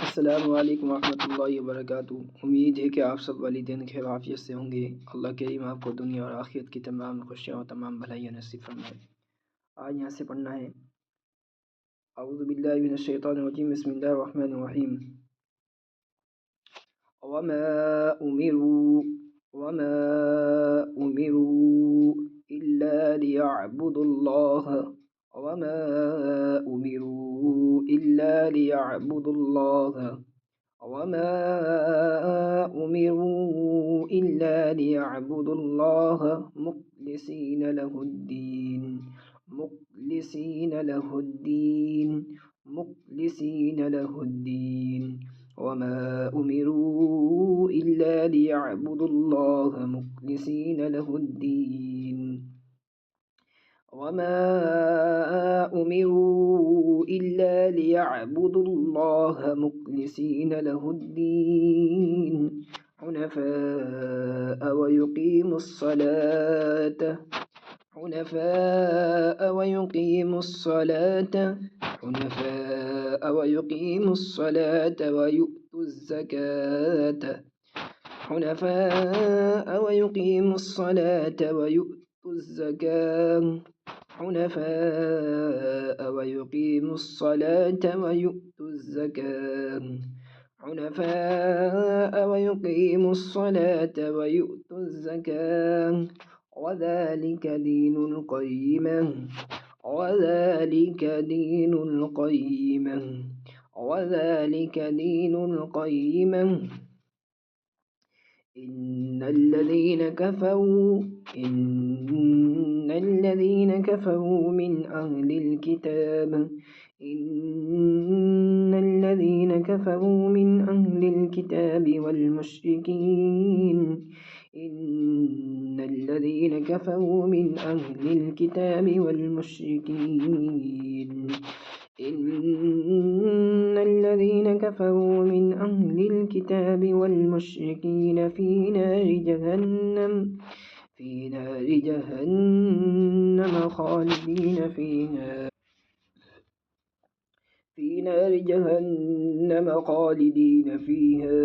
अस्सलामु अलैकुम वरहमतुल्लाहि वबरकातुहू। उम्मीद है कि आप सब वालिदैन खैर आफियत से होंगे। अल्लाह करीम आपको दुनिया और आखिरत की तमाम खुशियाँ और तमाम भलाइयाँ नसीब फरमाए। आज यहाँ से पढ़ना है अऊज़ु बिल्लाहि मिनश शैतानिर रजीम, बिस्मिल्लाहिर रहमानिर रहीम। वमा उमिरू वमा उमिरू इल्ला लियअबुदुल्लाह वमा उमिरू इल्ला लियअबुदुल्लाह वमा उमिरू इल्ला लियअबुदुल्लाह मुखलिसीन लहुद्दीन मुखलिसीन लहुद्दीन मुखलिसीन लहुद्दीन वमा उमिरू इल्ला लियअबुदुल्लाह मुखलिसीन लहुद्दीन वमा उमिरू इल्ला लियअबुदुल्लाह मुखलिसीन लहुद्दीन हुनफ़ाअ वयुक़ीमुस्सलाता वयु'तु الزكاة وذلك دين القيمة إن الذين كفروا من أهل الكتاب والمشركين في نار جهنم خالدين فيها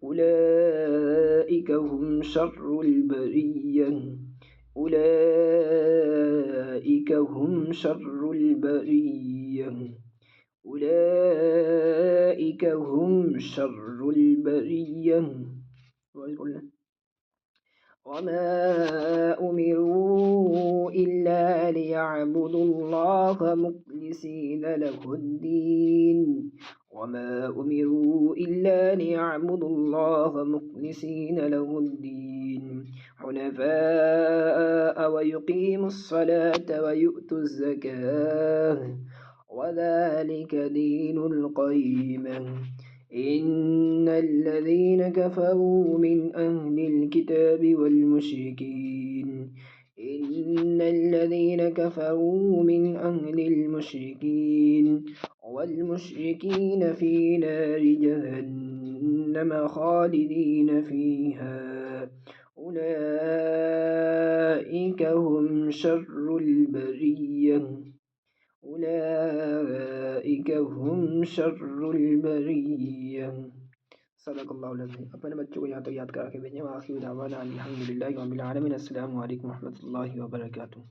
أولئك هم شر البرية. وما أمروا إلا ليعبدوا الله مخلصين له الدين حنفاء ويقيموا الصلاة ويؤتوا الزكاة وذلك دين القيمة إن الذين كفروا من أهل الكتاب والمشركين في نار جهنم خالدين فيها أولئك هم شر البرية. सदक़ल्लाहुल अज़ीम। अपने बच्चों को यहाँ तो याद करा के भेजें। आखिर दावाना अनिल हम्दुलिल्लाहि रब्बिल आलमीन। अस्सलामु अलैकुम रहमतुल्लाहि व बरकातुहू।